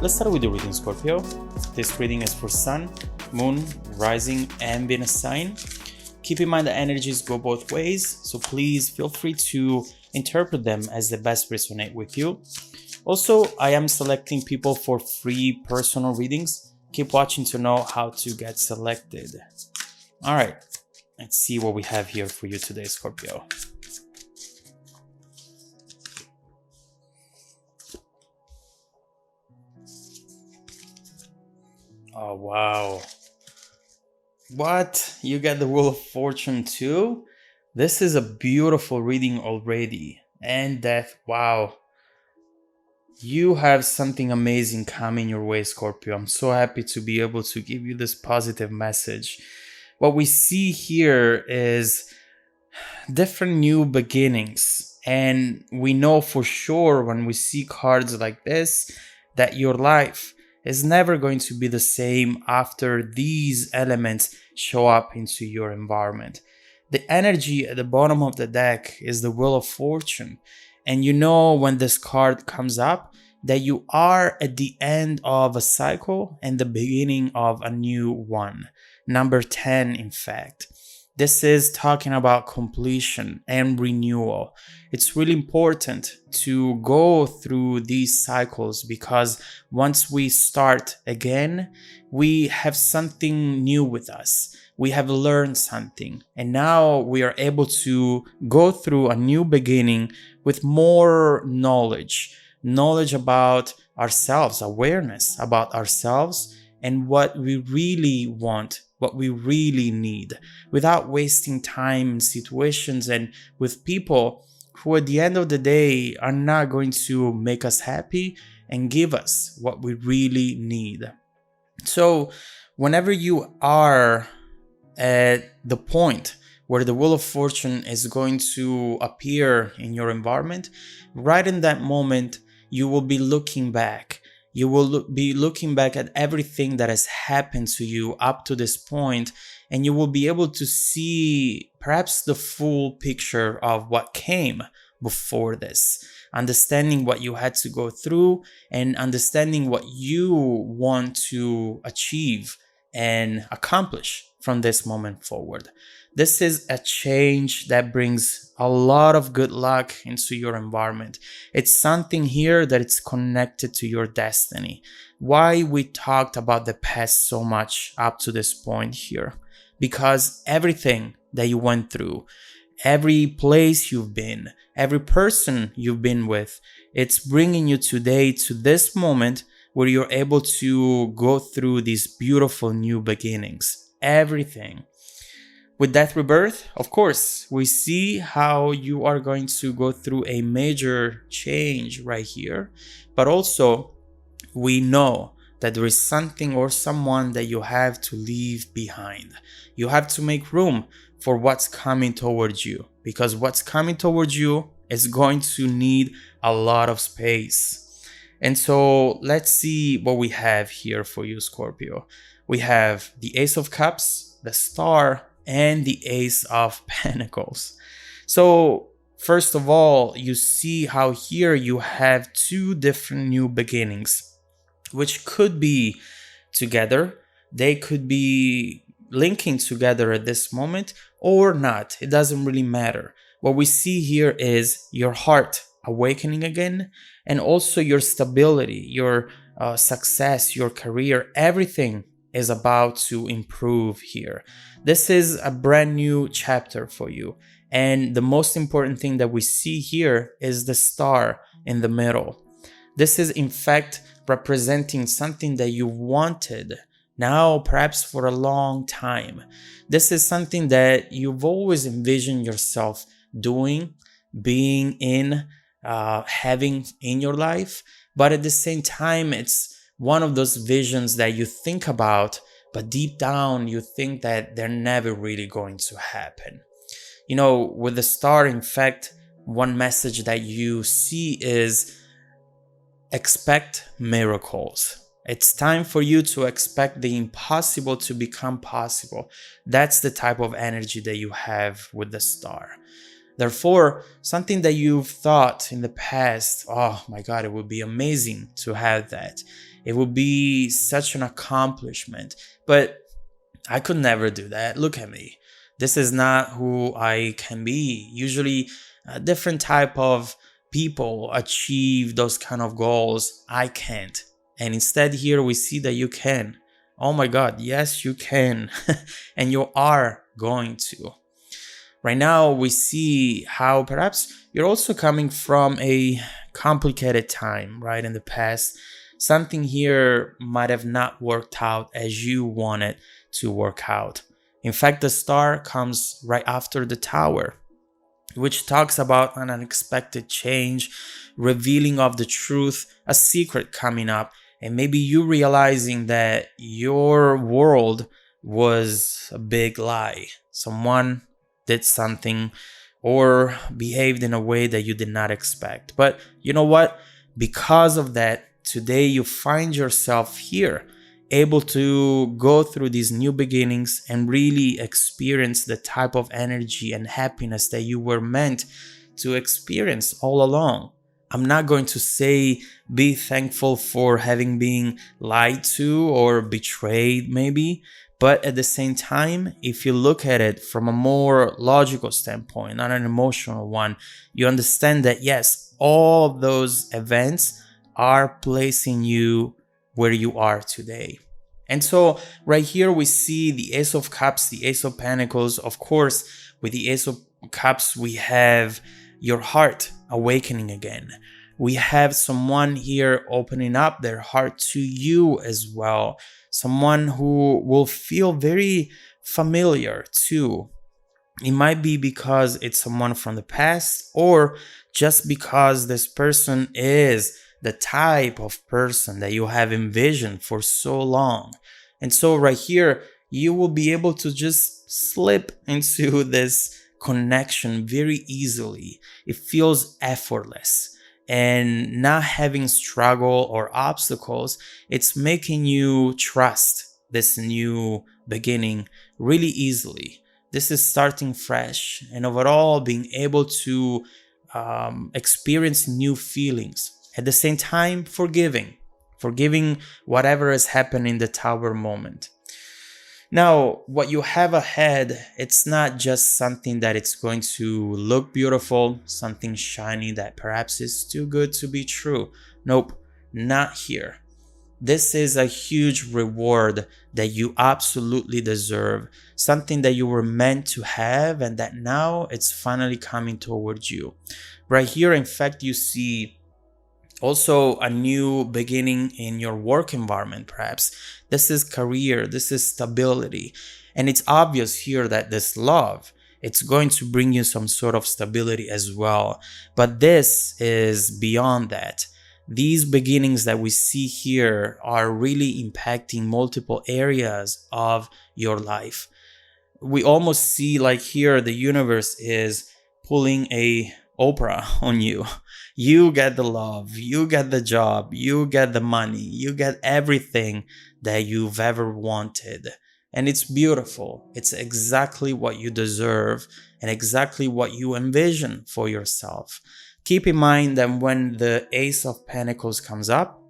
Let's start with the reading, Scorpio. This reading is for Sun, Moon, Rising, and Venus sign. Keep in mind that energies go both ways, so please feel free to interpret them as the best resonate with you. Also, I am selecting people for free personal readings. Keep watching to know how to get selected. All right, let's see what we have here for you today, Scorpio. Oh, wow. What? You got the Wheel of Fortune too? This is a beautiful reading already. And Death, wow. You have something amazing coming your way, Scorpio. I'm so happy to be able to give you this positive message. What we see here is different new beginnings. And we know for sure when we see cards like this that your life is never going to be the same after these elements show up into your environment. The energy at the bottom of the deck is the Wheel of Fortune. And you know when this card comes up that you are at the end of a cycle and the beginning of a new one. Number 10, in fact. This is talking about completion and renewal. It's really important to go through these cycles because once we start again, we have something new with us. We have learned something, and now we are able to go through a new beginning with more knowledge about ourselves, awareness about ourselves and what we really want, what we really need, without wasting time in situations and with people who at the end of the day are not going to make us happy and give us what we really need. So whenever you are at the point where the Wheel of Fortune is going to appear in your environment, right in that moment, you will be looking back. You will be looking back at everything that has happened to you up to this point, and you will be able to see perhaps the full picture of what came before this, understanding what you had to go through and understanding what you want to achieve and accomplish from this moment forward. This is a change that brings a lot of good luck into your environment. It's something here that it's connected to your destiny. Why we talked about the past so much up to this point here? Because everything that you went through, every place you've been, every person you've been with, it's bringing you today to this moment where you're able to go through these beautiful new beginnings. Everything. With Death Rebirth, of course, we see how you are going to go through a major change right here. But also, we know that there is something or someone that you have to leave behind. You have to make room for what's coming towards you, because what's coming towards you is going to need a lot of space. And so let's see what we have here for you, Scorpio. We have the Ace of Cups, the Star, and the Ace of Pentacles. So first of all, you see how here you have two different new beginnings, which could be together. They could be linking together at this moment or not. It doesn't really matter. What we see here is your heart awakening again, and also your stability, your success, your career, everything is about to improve here. This is a brand new chapter for you. And the most important thing that we see here is the star in the middle. This is in fact representing something that you wanted now perhaps for a long time. This is something that you've always envisioned yourself doing, being in, having in your life. But at the same time, it's one of those visions that you think about, but deep down you think that they're never really going to happen. You know, with the star, in fact, one message that you see is expect miracles. It's time for you to expect the impossible to become possible. That's the type of energy that you have with the star. Therefore, something that you've thought in the past, oh my God, it would be amazing to have that. It would be such an accomplishment. But I could never do that. Look at me. This is not who I can be. Usually, a different type of people achieve those kind of goals. I can't. And instead, here we see that you can. Oh my God, yes, you can. And you are going to. Right now, we see how perhaps you're also coming from a complicated time, right? In the past, something here might have not worked out as you wanted to work out. In fact, the star comes right after the tower, which talks about an unexpected change, revealing of the truth, a secret coming up, and maybe you realizing that your world was a big lie. Someone did something or behaved in a way that you did not expect. But you know what? Because of that, today you find yourself here, able to go through these new beginnings and really experience the type of energy and happiness that you were meant to experience all along. I'm not going to say be thankful for having been lied to or betrayed, maybe. But at the same time, if you look at it from a more logical standpoint, not an emotional one, you understand that yes, all those events are placing you where you are today. And so right here we see the Ace of Cups, the Ace of Pentacles. Of course, with the Ace of Cups, we have your heart awakening again. We have someone here opening up their heart to you as well. Someone who will feel very familiar too. It might be because it's someone from the past, or just because this person is the type of person that you have envisioned for so long. And so right here, you will be able to just slip into this connection very easily. It feels effortless. And not having struggle or obstacles, it's making you trust this new beginning really easily. This is starting fresh and overall being able to experience new feelings. At the same time, forgiving whatever has happened in the tower moment. Now, what you have ahead, it's not just something that it's going to look beautiful, something shiny that perhaps is too good to be true. Nope, not here. This is a huge reward that you absolutely deserve, something that you were meant to have and that now it's finally coming towards you. Right here, in fact, you see also a new beginning in your work environment, perhaps. This is career, this is stability. And it's obvious here that this love, it's going to bring you some sort of stability as well. But this is beyond that. These beginnings that we see here are really impacting multiple areas of your life. We almost see like here the universe is pulling a Oprah on you. You get the love, you get the job, you get the money, you get everything that you've ever wanted. And it's beautiful. It's exactly what you deserve and exactly what you envision for yourself. Keep in mind that when the Ace of Pentacles comes up,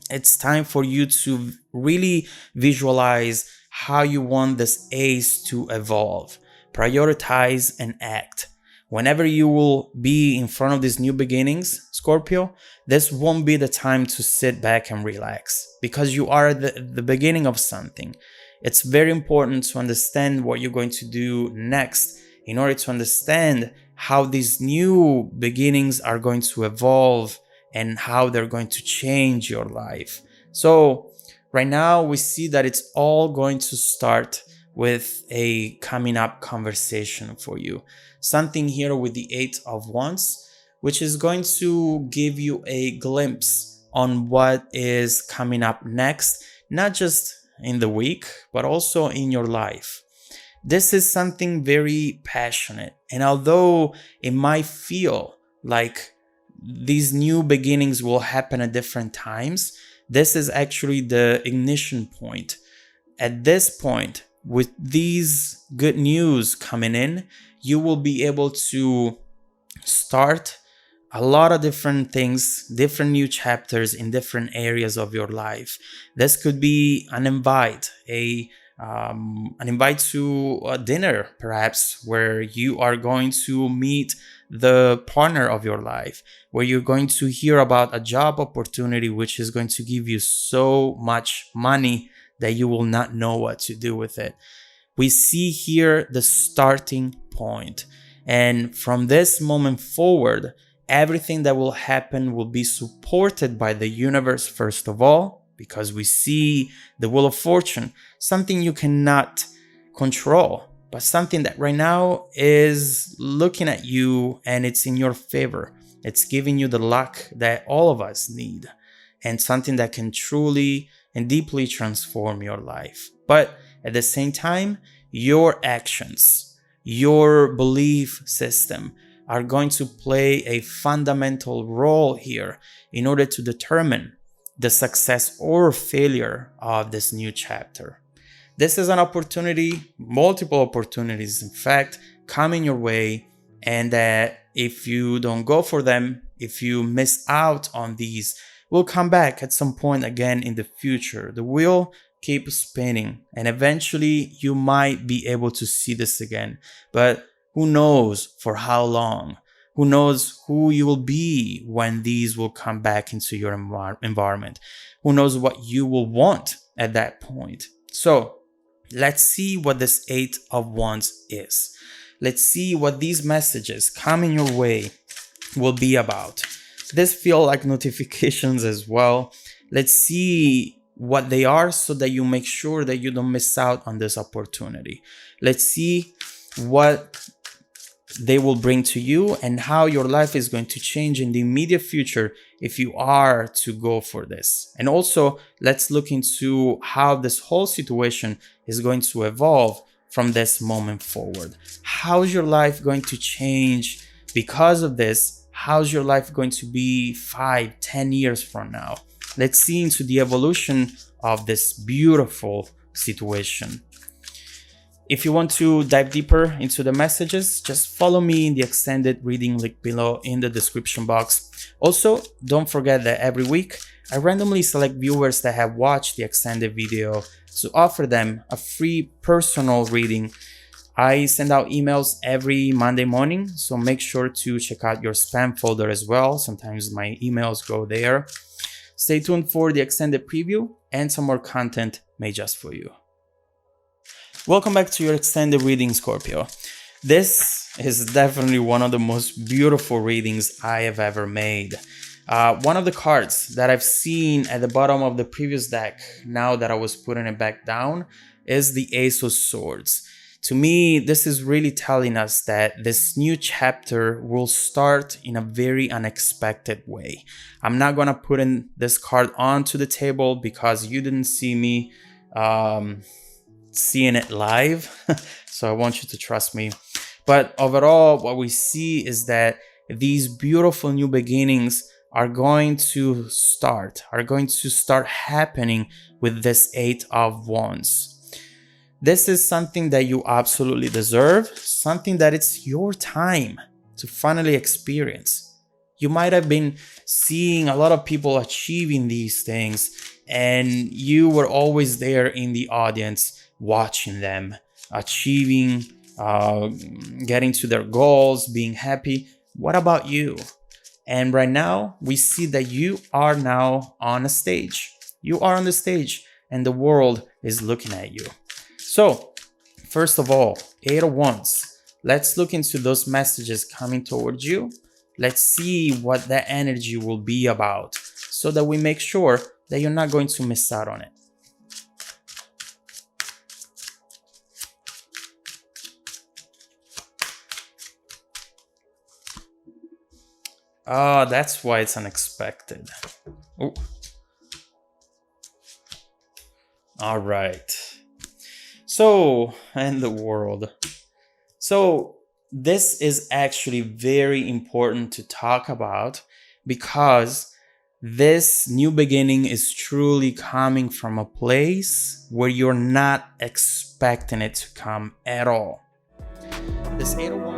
it's time for you to really visualize how you want this ace to evolve. Prioritize and act. Whenever you will be in front of these new beginnings, Scorpio, this won't be the time to sit back and relax because you are at the beginning of something. It's very important to understand what you're going to do next in order to understand how these new beginnings are going to evolve and how they're going to change your life. So right now we see that it's all going to start with a coming up conversation for you. Something here with the Eight of Wands, which is going to give you a glimpse on what is coming up next, not just in the week, but also in your life. This is something very passionate. And although it might feel like these new beginnings will happen at different times, this is actually the ignition point. At this point, with these good news coming in, you will be able to start a lot of different things, different new chapters in different areas of your life. This could be an invite, an invite to a dinner, perhaps, where you are going to meet the partner of your life, where you're going to hear about a job opportunity which is going to give you so much money that you will not know what to do with it. We see here the starting point. And from this moment forward, everything that will happen will be supported by the universe, first of all, because we see the Wheel of Fortune, something you cannot control, but something that right now is looking at you and it's in your favor. It's giving you the luck that all of us need, and something that can truly and deeply transform your life. But at the same time, your actions, your belief system are going to play a fundamental role here in order to determine the success or failure of this new chapter. This is an opportunity, multiple opportunities, in fact, coming your way, and that if you don't go for them, if you miss out on these, will come back at some point again in the future. The wheel keeps spinning, and eventually you might be able to see this again. But who knows for how long? Who knows who you will be when these will come back into your environment? Who knows what you will want at that point? So let's see what this Eight of Wands is. Let's see what these messages coming your way will be about. This feel like notifications as well. Let's see what they are so that you make sure that you don't miss out on this opportunity. Let's see what they will bring to you and how your life is going to change in the immediate future if you are to go for this. And also, let's look into how this whole situation is going to evolve from this moment forward. How's your life going to change because of this? How's your life going to be 5, 10 years from now? Let's see into the evolution of this beautiful situation. If you want to dive deeper into the messages, just follow me in the extended reading link below in the description box. Also, don't forget that every week, I randomly select viewers that have watched the extended video to offer them a free personal reading. I send out emails every Monday morning, so make sure to check out your spam folder as well. Sometimes my emails go there. Stay tuned for the extended preview and some more content made just for you. Welcome back to your extended reading, Scorpio. This is definitely one of the most beautiful readings I have ever made. One of the cards that I've seen at the bottom of the previous deck, now that I was putting it back down, is the Ace of Swords. To me, this is really telling us that this new chapter will start in a very unexpected way. I'm not gonna put in this card onto the table because you didn't see me seeing it live, so I want you to trust me. But overall, what we see is that these beautiful new beginnings are going to start happening with this Eight of Wands. This is something that you absolutely deserve, something that it's your time to finally experience. You might have been seeing a lot of people achieving these things, and you were always there in the audience watching them achieving, getting to their goals, being happy. What about you? And right now, we see that you are now on a stage. You are on the stage, and the world is looking at you. So, first of all, Eight of Wands. Let's look into those messages coming towards you. Let's see what that energy will be about so that we make sure that you're not going to miss out on it. Oh, that's why it's unexpected. Oh. All right. So, and the world. So, this is actually very important to talk about because this new beginning is truly coming from a place where you're not expecting it to come at all. This Eight of Wands